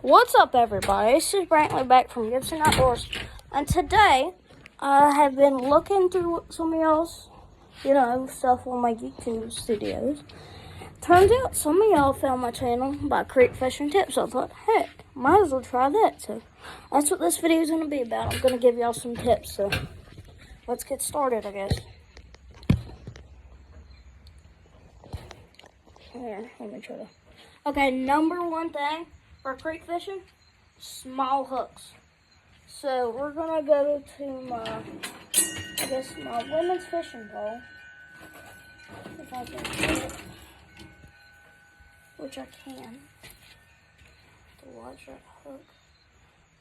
What's up, everybody? This is Brantley back from Gibson Outdoors, and today I have been looking through some of y'all's, stuff on my YouTube studios. Turns out some of y'all found my channel by Creek Fishing Tips. I thought, heck, might as well try that. So that's what this video is going to be about. I'm going to give y'all some tips. So let's get started, I guess. Here, let me try to. Okay, number one thing for creek fishing, small hooks. So we're gonna go to my women's fishing pole, if I can get it, which I can. To watch that hook.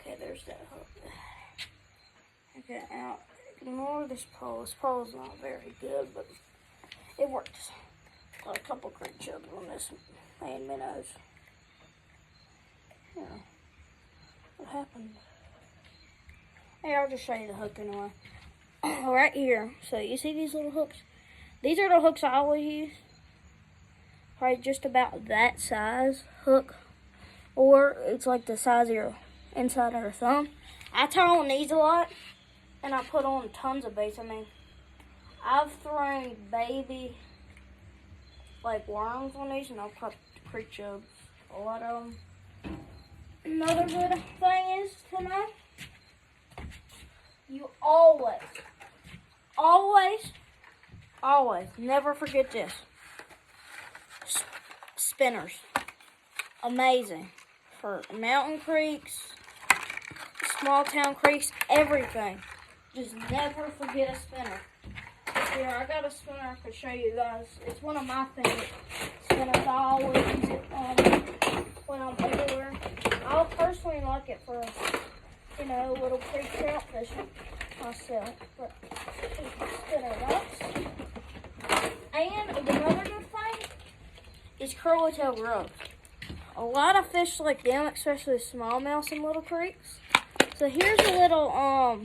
Okay, there's that hook. Okay, now ignore this pole. This pole is not very good, but it works. Got a couple creek chubs on this and minnows. Yeah. What happened? Hey, I'll just show you the hook anyway. Right here. So you see these little hooks? These are the hooks I always use. Probably just about that size hook. Or it's like the size of your inside of your thumb. I tie on these a lot. And I put on tons of baits. I mean, I've thrown baby worms on these, and I've caught creek chubs. A lot of them. Another good thing is to know, you always, never forget this. Spinners. Amazing. For mountain creeks, small town creeks, everything. Just never forget a spinner. Here, I got a spinner I can show you guys. It's one of my favorite spinners. I always use it when I'm everywhere. I personally like it for, little creek trout fishing myself. But it's a spinner box. And another good thing is curly tail grubs. A lot of fish like them, especially smallmouth in little creeks. So here's a little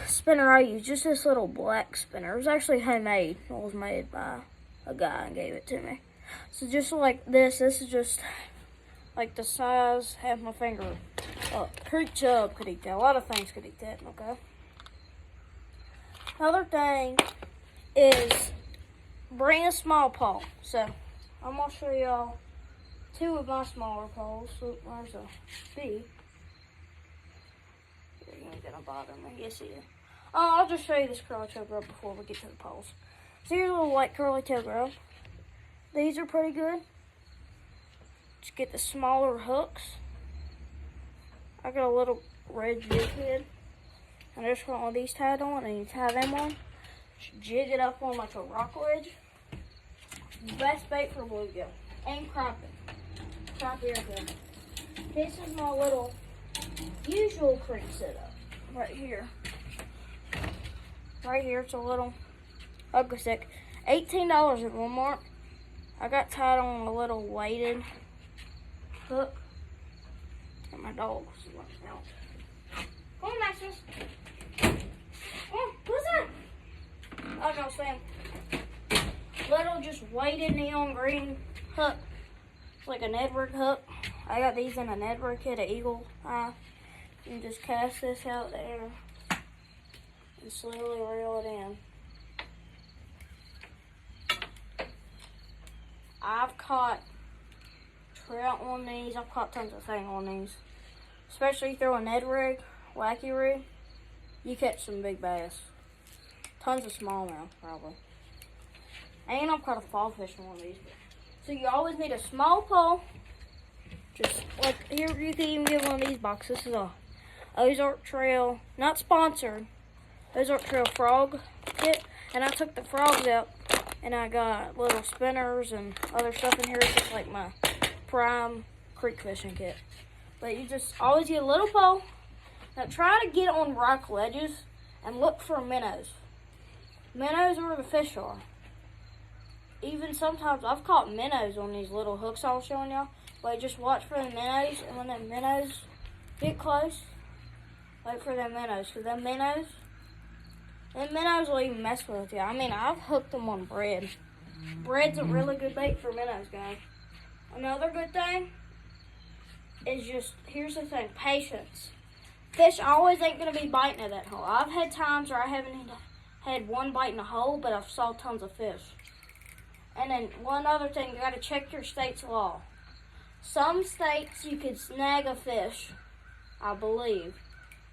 spinner I use, just this little black spinner. It was actually homemade. It was made by a guy and gave it to me. So just like this is just like the size, half my finger. Creek chub could eat that. A lot of things could eat that, okay? Another thing is bring a small pole. So I'm gonna show y'all two of my smaller poles. So there's a big. You ain't gonna bother me. Yes, it is. I'll just show you this curly tail grub before we get to the poles. So here's a little white curly tail grub. These are pretty good. Just get the smaller hooks. I got a little red jig head. And I just want all these tied on, and you tie them on. Just jig it up on like a rock ledge. Best bait for bluegill and crappie. Crappie are good. This is my little usual creek setup right here. Right here, it's a little ugly stick. $18 at Walmart. I got tied on a little weighted hook. And my dog's running out. Come on, Maximus. Come on, what's that? I was saying, little just weighted neon green hook. It's like an Edward hook. I got these in an Edward kit, an eagle eye. You just cast this out there and slowly reel it in. I've caught trout on these. I've caught tons of things on these. Especially throw a Ned rig, wacky rig, you catch some big bass. Tons of smallmouth, probably. And I've caught a fall fish on one of these. So you always need a small pole. Just like here, you can even get one of these boxes. This is a Ozark Trail, not sponsored, Ozark Trail frog kit. And I took the frogs out and I got little spinners and other stuff in here. It's just like my prime creek fishing kit. But you just always get a little pole. Now try to get on rock ledges and look for minnows. Minnows are where the fish are. Even sometimes I've caught minnows on these little hooks I was showing y'all. But just watch for the minnows, and when the minnows get close, wait for them minnows. Because them minnows will even mess with you. I mean, I've hooked them on bread. Bread's a really good bait for minnows, guys. Another good thing, is just, here's the thing, patience. Fish always ain't going to be biting at that hole. I've had times where I haven't had one bite in a hole, but I've saw tons of fish. And then one other thing, you got to check your state's law. Some states you could snag a fish, I believe.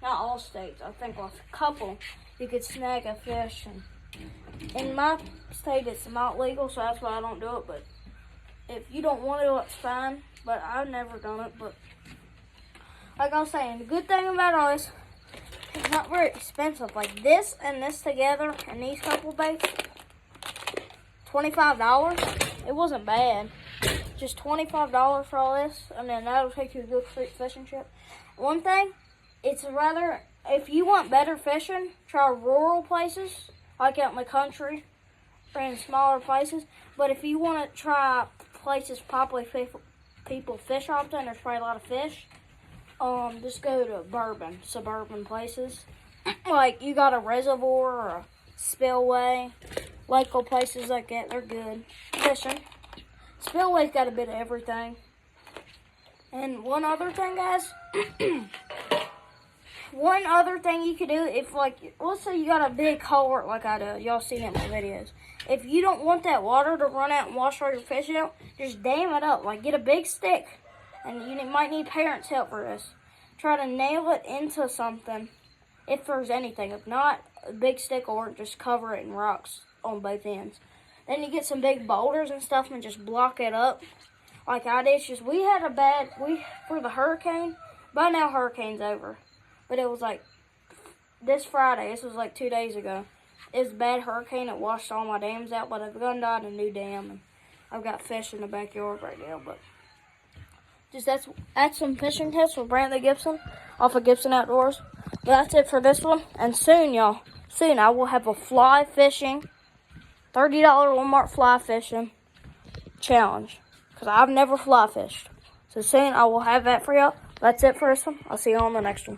Not all states. I think with a couple you could snag a fish. And in my state it's not legal, so that's why I don't do it. But if you don't want to, it's fine. But I've never done it. But like I was saying, the good thing about all this, it's not very expensive. Like this and this together and these couple baits, $25. It wasn't bad. Just $25 for all this, and then that'll take you a good fishing trip. One thing, it's rather, if you want better fishing, try rural places, like out in the country, or in smaller places. But if you want to try places probably people fish often, there's probably a lot of fish, just go to suburban places. Like, you got a reservoir or a spillway, local places like that, they're good fishing. Spillway's got a bit of everything. And one other thing, guys, one other thing you could do, if like, let's say you got a big culvert like I do, y'all seen it in my videos. If you don't want that water to run out and wash all your fish out, just dam it up. Like, get a big stick, and you might need parents' help for this. Try to nail it into something, if there's anything. If not, a big stick, or just cover it in rocks on both ends. Then you get some big boulders and stuff and just block it up. Like I did. Just, we had for the hurricane, by now hurricane's over. But it was like this Friday, this was like 2 days ago. It was a bad hurricane, it washed all my dams out, but I've gone down a new dam and I've got fish in the backyard right now. But just that's some fishing tips with Brantley Gibson off of Gibson Outdoors. But that's it for this one. And soon, y'all, I will have a fly fishing, $30 Walmart fly fishing challenge. Because I've never fly fished. So soon I will have that for y'all. That's it for this one. I'll see you on the next one.